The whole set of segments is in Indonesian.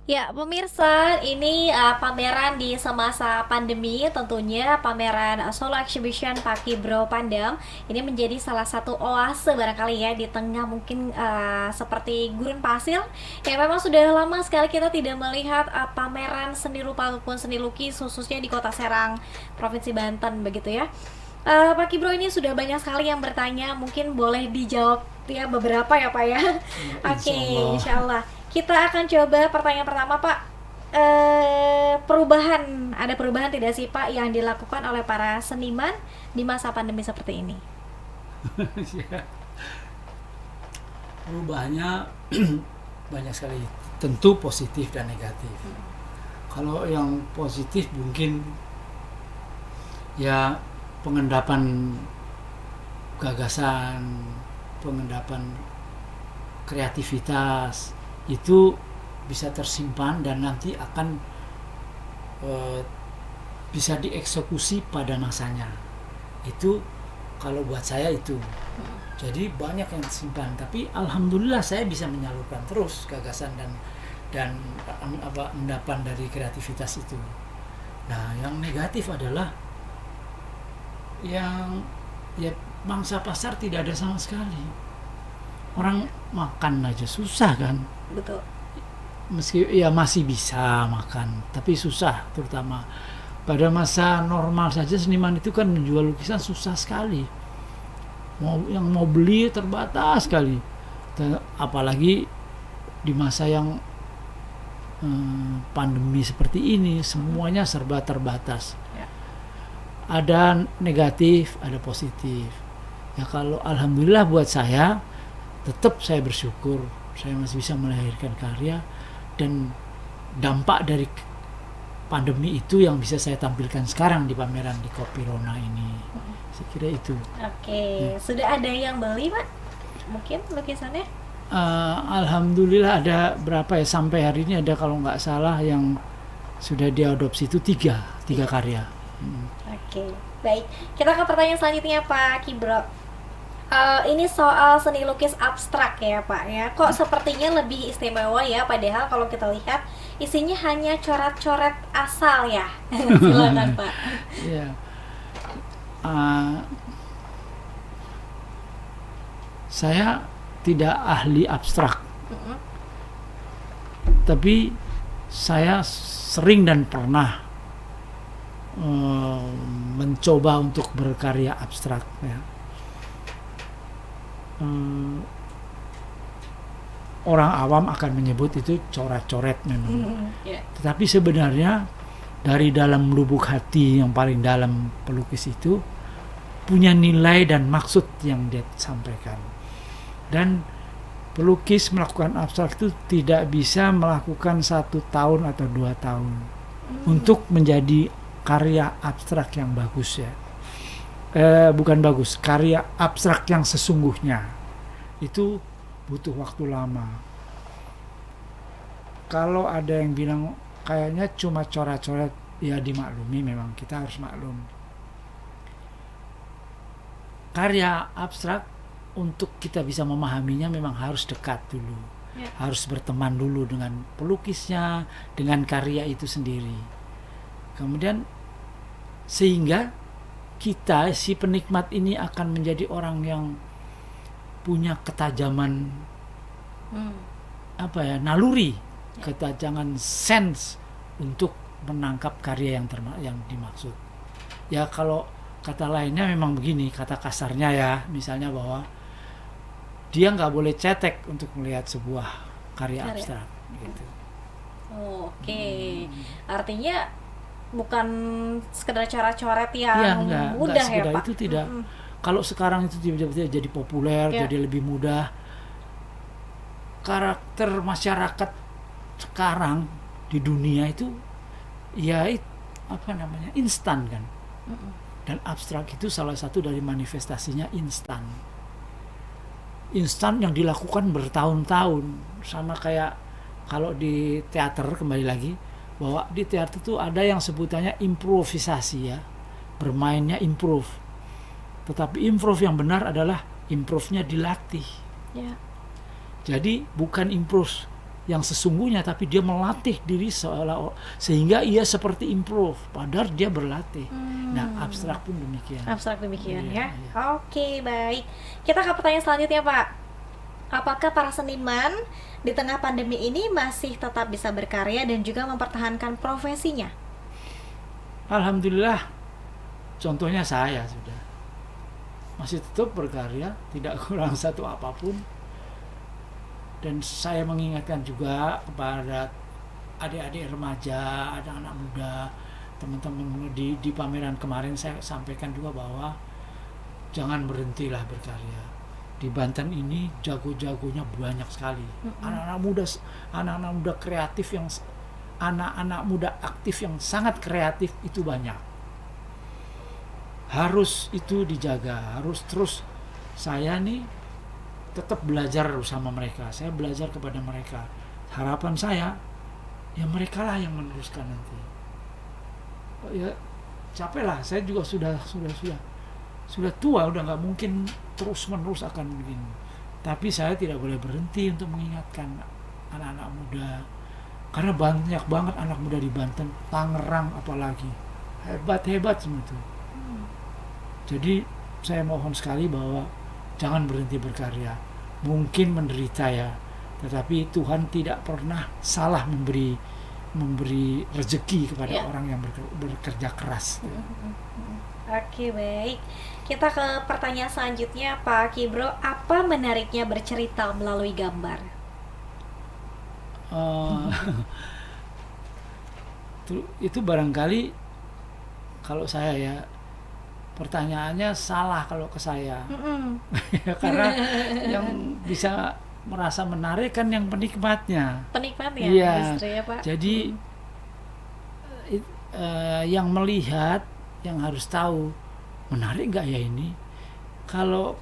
Ya, pemirsa, ini pameran di semasa pandemi, tentunya pameran Solo Exhibition Paki Bro Pandam. Ini menjadi salah satu oase barangkali ya di tengah mungkin seperti gurun pasir. Ya, memang sudah lama sekali kita tidak melihat pameran seni rupa ataupun seni lukis khususnya di Kota Serang, Provinsi Banten begitu ya. Pak Kibro, ini sudah banyak sekali yang bertanya, mungkin boleh dijawab ya beberapa ya Pak ya. Oke, Insya Allah. insya Allah. Kita akan coba pertanyaan pertama Pak. Ada perubahan tidak sih Pak yang dilakukan oleh para seniman di masa pandemi seperti ini? Ya, perubahannya banyak sekali. Tentu positif dan negatif. Kalau yang positif mungkin ya pengendapan gagasan, pengendapan kreativitas itu bisa tersimpan dan nanti akan eh, bisa dieksekusi pada masanya. Itu kalau buat saya itu. Jadi banyak yang disimpan, tapi alhamdulillah saya bisa menyalurkan terus gagasan dan endapan dari kreativitas itu. Nah, yang negatif adalah yang ya mangsa pasar tidak ada sama sekali. Orang makan aja susah kan. Betul. Meski ya masih bisa makan, tapi susah, terutama pada masa normal saja seniman itu kan menjual lukisan susah sekali. Mau beli terbatas sekali. Apalagi di masa yang pandemi seperti ini semuanya serba terbatas. Ya. Ada negatif, ada positif. Ya kalau alhamdulillah buat saya tetap saya bersyukur saya masih bisa melahirkan karya dan dampak dari pandemi itu yang bisa saya tampilkan sekarang di pameran di Kopi Rona ini. Saya kira itu. Oke, sudah ada yang beli Pak? Mungkin lukisannya? Alhamdulillah ada berapa ya sampai hari ini ada kalau nggak salah yang sudah diadopsi itu tiga karya. Oke, baik. Kita ke pertanyaan selanjutnya Pak Kibro. Ini soal seni lukis abstrak ya Pak ya. Kok sepertinya lebih istimewa ya, padahal kalau kita lihat isinya hanya coret-coret asal ya. Silakan Pak. Ya, uh, saya tidak ahli abstrak, Mm-mm. tapi saya sering dan pernah mencoba untuk berkarya abstrak. Ya. Orang awam akan menyebut itu coret-coret memang. Yeah. Tetapi sebenarnya dari dalam lubuk hati yang paling dalam pelukis itu punya nilai dan maksud yang dia sampaikan. Dan pelukis melakukan abstrak itu tidak bisa melakukan 1 tahun atau 2 tahun untuk menjadi karya abstrak yang bagus ya. Bukan bagus, karya abstrak yang sesungguhnya itu butuh waktu lama. Kalau ada yang bilang kayaknya cuma coret-coret, ya dimaklumi, memang kita harus maklum. Karya abstrak untuk kita bisa memahaminya memang harus dekat dulu. Yeah. Harus berteman dulu dengan pelukisnya, dengan karya itu sendiri. Kemudian sehingga kita si penikmat ini akan menjadi orang yang punya ketajaman naluri, ketajaman sense untuk menangkap karya yang dimaksud. Ya kalau kata lainnya memang begini, kata kasarnya ya, misalnya bahwa dia nggak boleh cetek untuk melihat sebuah karya abstrak gitu. Oke. Artinya bukan sekedar coret-coret yang Ya, mudah enggak ya sekedar Pak. itu tidak. Kalau sekarang itu tiba-tiba jadi populer, Ya. jadi lebih mudah. Karakter masyarakat sekarang di dunia itu ya instan kan. Dan abstrak itu salah satu dari manifestasinya instan. Instan yang dilakukan bertahun-tahun, sama kayak kalau di teater kembali lagi, bahwa di teater itu ada yang sebutannya improvisasi ya, bermainnya improve. Tetapi improve yang benar adalah improve-nya dilatih. Ya. Jadi bukan improve yang sesungguhnya, tapi dia melatih diri sehingga ia seperti improve padahal dia berlatih. Nah, abstrak pun demikian. Abstrak demikian Iya, ya. iya. Oke, baik. Kita ke pertanyaan selanjutnya, Pak. Apakah para seniman di tengah pandemi ini masih tetap bisa berkarya dan juga mempertahankan profesinya? Alhamdulillah, contohnya saya sudah masih tetap berkarya, tidak kurang satu apapun. Dan saya mengingatkan juga kepada adik-adik remaja, anak-anak muda, teman-teman di pameran kemarin saya sampaikan juga bahwa jangan berhentilah berkarya. Di Banten ini jago-jagonya banyak sekali. Anak-anak muda kreatif anak-anak muda aktif yang sangat kreatif itu banyak. Harus itu dijaga, harus terus. Saya nih tetap belajar sama mereka. Saya belajar kepada mereka. Harapan saya, ya mereka lah yang meneruskan nanti. Ya capek lah. Saya juga sudah tua, udah nggak mungkin terus menerus akan begini. Tapi saya tidak boleh berhenti untuk mengingatkan anak-anak muda. Karena banyak banget anak muda di Banten, Tangerang apalagi, hebat semua itu. Jadi saya mohon sekali bahwa jangan berhenti berkarya. Mungkin menderita ya, tetapi Tuhan tidak pernah salah memberi rezeki kepada orang yang bekerja keras. Oke, baik. Kita ke pertanyaan selanjutnya, Pak Kibro. Apa menariknya bercerita melalui gambar? Itu barangkali kalau saya ya, pertanyaannya salah kalau ke saya. Karena yang bisa merasa menarik kan yang penikmatnya. Penikmatnya Iya. justru ya, Pak. Jadi yang melihat yang harus tahu menarik nggak ya ini. Kalau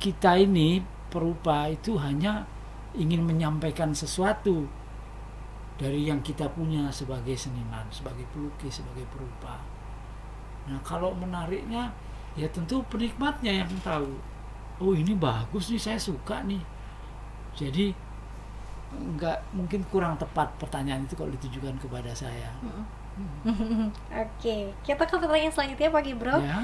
kita ini perupa itu hanya ingin menyampaikan sesuatu dari yang kita punya sebagai seniman, sebagai pelukis, sebagai perupa. Nah, kalau menariknya ya tentu penikmatnya yang tahu. Oh, ini bagus nih, saya suka nih. Jadi nggak mungkin kurang tepat pertanyaan itu kalau ditujukan kepada saya. Oke, kita ke pertanyaan selanjutnya, Pak Kibro. Ya.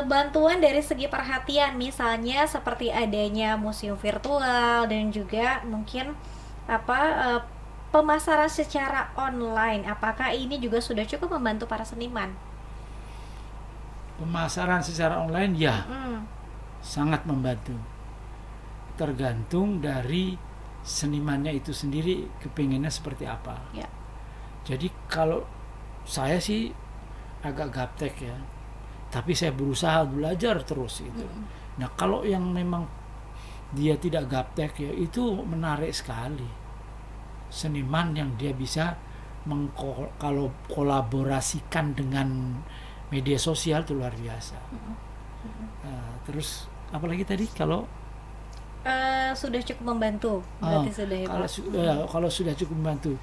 Bantuan dari segi perhatian, misalnya seperti adanya museum virtual dan juga mungkin pemasaran secara online, apakah ini juga sudah cukup membantu para seniman? Pemasaran secara online ya sangat membantu. Tergantung dari senimannya itu sendiri kepinginnya seperti apa. Ya. Jadi kalau saya sih agak gaptek ya, tapi saya berusaha belajar terus gitu. Nah, kalau yang memang dia tidak gaptek ya, itu menarik sekali. Seniman yang dia bisa kalau kolaborasikan dengan media sosial itu luar biasa. Terus apalagi tadi kalau sudah cukup membantu, berarti sudah ya, Pak? Kalau sudah cukup membantu,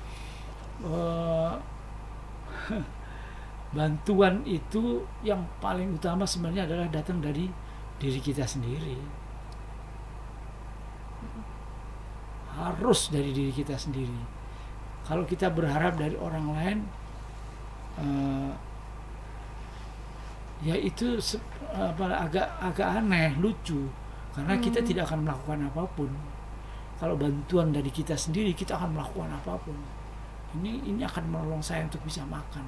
bantuan itu yang paling utama sebenarnya adalah datang dari diri kita sendiri. Harus dari diri kita sendiri. Kalau kita berharap dari orang lain, ya itu agak aneh, lucu, karena kita tidak akan melakukan apapun. Kalau bantuan dari kita sendiri, kita akan melakukan apapun. Ini akan menolong saya untuk bisa makan.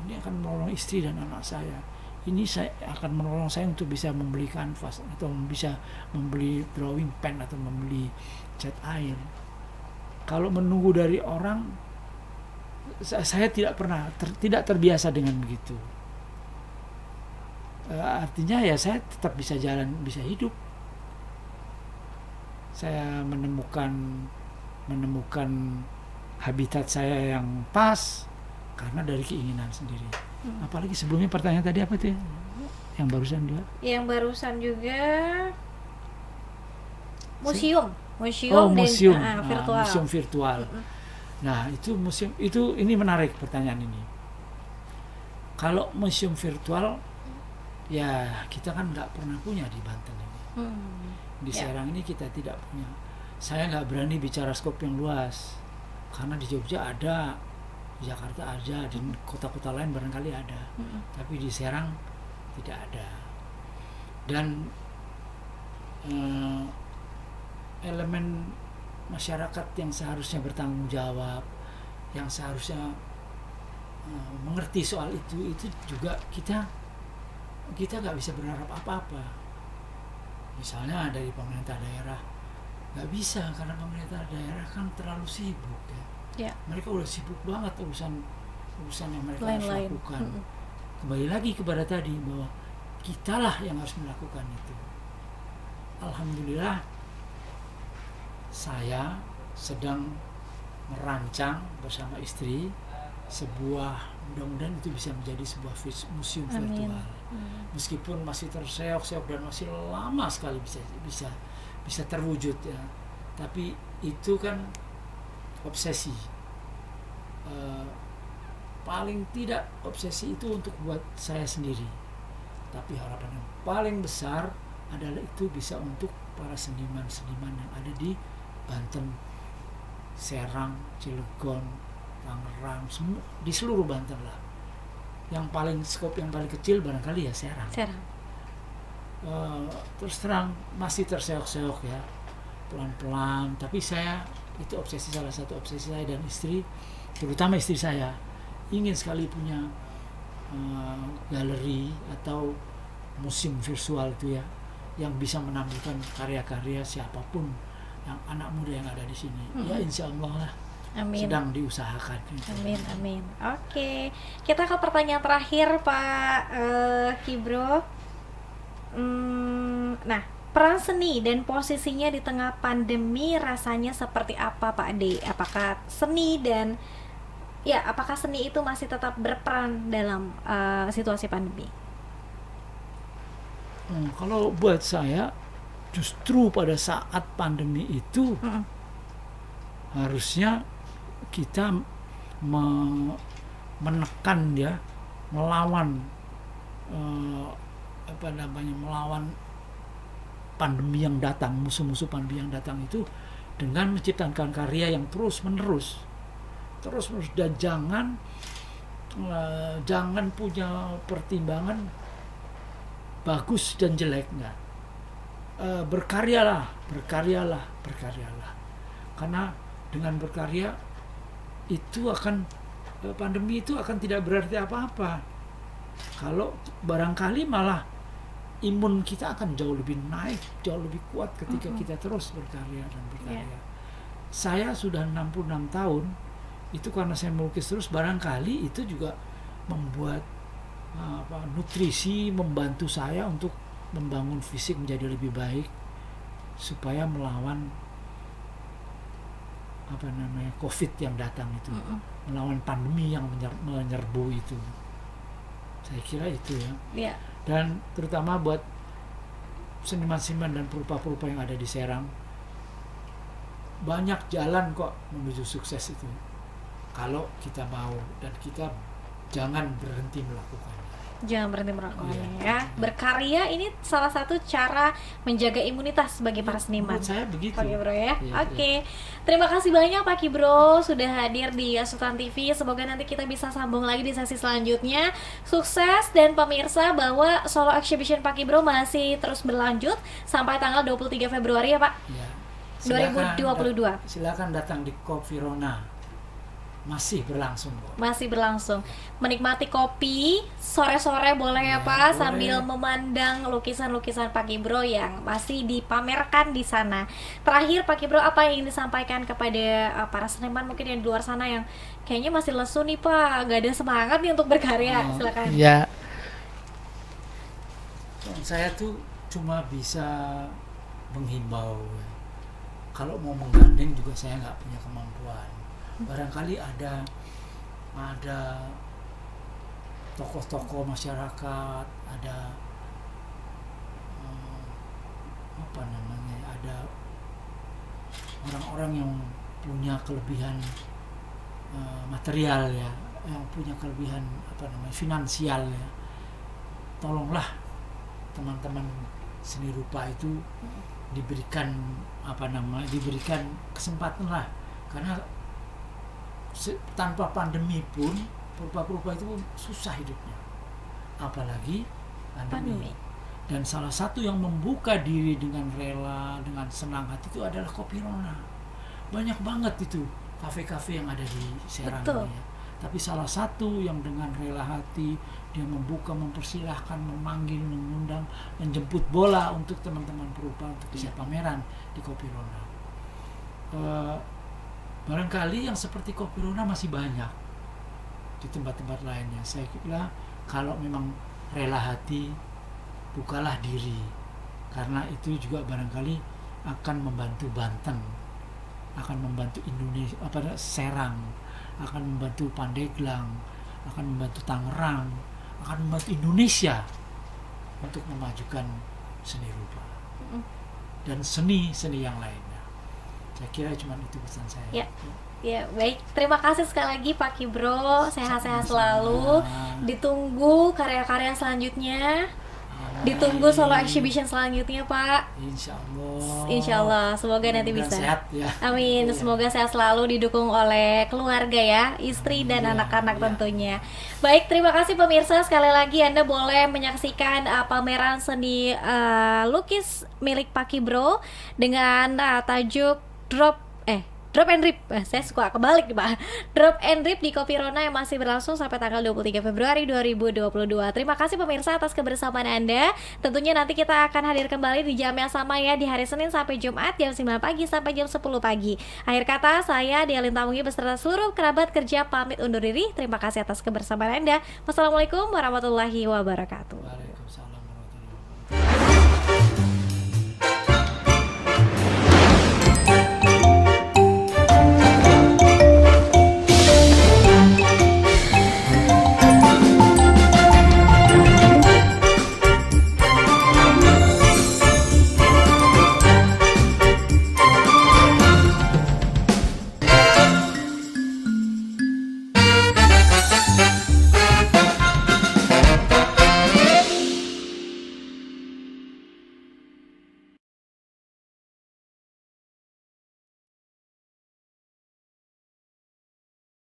Ini akan menolong istri dan anak saya. Ini akan menolong saya untuk bisa membeli kanvas atau bisa membeli drawing pen atau membeli cat air. Kalau menunggu dari orang, saya tidak terbiasa dengan begitu. Artinya ya saya tetap bisa jalan, bisa hidup. Saya menemukan habitat saya yang pas karena dari keinginan sendiri. Apalagi sebelumnya pertanyaan tadi apa tuh? Yang barusan juga? Yang barusan juga museum dan virtual. Museum virtual. Nah, itu museum ini menarik pertanyaan ini. Kalau museum virtual ya kita kan nggak pernah punya di Banten ini. Di Serang ini kita tidak punya. saya nggak berani bicara skop yang luas karena di Jogja ada, di Jakarta ada, di kota-kota lain barangkali ada, tapi di Serang tidak ada. Dan elemen masyarakat yang seharusnya bertanggung jawab, yang seharusnya mengerti soal itu juga kita nggak bisa berharap apa-apa. Misalnya dari pemerintah daerah nggak bisa, karena pemerintah daerah kan terlalu sibuk ya. Mereka udah sibuk banget urusan yang mereka harus lakukan. Kembali lagi kepada tadi bahwa kitalah yang harus melakukan itu. Alhamdulillah saya sedang merancang bersama istri sebuah, mudah-mudahan itu bisa menjadi sebuah museum virtual. Meskipun masih terseok-seok dan masih lama sekali bisa terwujud ya, tapi itu kan obsesi. Paling tidak obsesi itu untuk buat saya sendiri, tapi harapan yang paling besar adalah itu bisa untuk para seniman-seniman yang ada di Banten, Serang, Cilegon, Tangerang, semua di seluruh Banten lah. Yang paling skop yang paling kecil barangkali ya Serang. Terus terang masih terseok-seok ya, pelan-pelan. Tapi saya itu salah satu obsesi saya dan istri, terutama istri saya ingin sekali punya galeri atau museum virtual itu ya, yang bisa menampilkan karya-karya siapapun yang anak muda yang ada di sini. Ya insya Allah lah. Amin. Sedang diusahakan. Amin. Oke, kita ke pertanyaan terakhir Pak Kibro. Nah, peran seni dan posisinya di tengah pandemi rasanya seperti apa Pak Ade? Apakah seni itu masih tetap berperan dalam situasi pandemi? Kalau buat saya justru pada saat pandemi itu harusnya kita menekan ya, melawan melawan pandemi yang datang, musuh-musuh pandemi yang datang itu dengan menciptakan karya yang terus menerus dan jangan punya pertimbangan bagus dan jelek, enggak. Berkaryalah. Karena dengan berkarya itu pandemi itu akan tidak berarti apa-apa. Kalau barangkali malah imun kita akan jauh lebih naik, jauh lebih kuat ketika kita terus berkarya. Saya sudah 66 tahun, itu karena saya melukis terus, barangkali itu juga membuat nutrisi, membantu saya untuk membangun fisik menjadi lebih baik supaya melawan COVID yang datang itu, melawan pandemi yang menyerbu itu. Saya kira itu ya. Dan terutama buat seniman-seniman dan perupa-perupa yang ada di Serang, banyak jalan kok menuju sukses itu kalau kita mau, dan kita jangan berhenti melakukannya. Ya. Berkarya ini salah satu cara menjaga imunitas bagi para seniman. Menurut saya begitu. Pak Kibro ya. Oke. Terima kasih banyak Pak Kibro sudah hadir di Sultan TV. Semoga nanti kita bisa sambung lagi di sesi selanjutnya. Sukses, dan pemirsa bahwa solo exhibition Pak Kibro masih terus berlanjut sampai tanggal 23 Februari ya Pak. Ya. 2022. Silakan datang di Coffeerona. Masih berlangsung. Menikmati kopi sore-sore boleh ya Pak, sambil memandang lukisan-lukisan Pak Kibro yang masih dipamerkan di sana. Terakhir Pak Kibro, apa yang ingin disampaikan kepada para seniman mungkin yang di luar sana yang kayaknya masih lesu nih Pak, gak ada semangat nih untuk berkarya? Silakan. Ya. Saya tuh cuma bisa menghimbau. Kalau mau menggandeng juga saya nggak punya kemampuan. Barangkali ada tokoh-tokoh masyarakat, ada ada orang-orang yang punya kelebihan material ya, yang punya kelebihan finansial ya. Tolonglah teman-teman seni rupa itu diberikan diberikan kesempatan lah, karena tanpa pandemi pun perupa-perupa itu susah hidupnya, apalagi pandemi. Dan salah satu yang membuka diri dengan rela, dengan senang hati itu adalah Kopirona. Banyak banget itu kafe-kafe yang ada di Serang ini ya. Tapi salah satu yang dengan rela hati dia membuka, mempersilahkan, memanggil, mengundang, menjemput bola untuk teman-teman perupa untuk bisa pameran di Kopirona. Barangkali yang seperti Kopirona masih banyak di tempat-tempat lainnya. Saya kira kalau memang rela hati, bukalah diri, karena itu juga barangkali akan membantu Banten, akan membantu Indonesia, Serang, akan membantu Pandeglang, akan membantu Tangerang, akan membantu Indonesia untuk memajukan seni rupa dan seni-seni yang lainnya. Saya kira cuma itu pesan saya. Ya, baik. Terima kasih sekali lagi Pak Kibro. Sehat-sehat selalu. Ditunggu karya-karya selanjutnya. Ditunggu solo exhibition selanjutnya, Pak. Insya Allah. Semoga nanti bisa. Sehat, ya. Amin. Semoga sehat selalu, didukung oleh keluarga ya, istri dan anak-anak tentunya. Baik, terima kasih pemirsa. Sekali lagi Anda boleh menyaksikan pameran seni lukis milik Pak Kibro dengan tajuk Drop and Rip. Saya suka kebalik nih Pak. Drop and Rip di Kopirona yang masih berlangsung sampai tanggal 23 Februari 2022. Terima kasih pemirsa atas kebersamaan Anda. Tentunya nanti kita akan hadir kembali di jam yang sama ya, di hari Senin sampai Jumat jam 9 pagi sampai jam 10 pagi. Akhir kata, saya Dialin Tamungi beserta seluruh kerabat kerja pamit undur diri. Terima kasih atas kebersamaan Anda. Wassalamualaikum warahmatullahi wabarakatuh. Waalaikumsalam.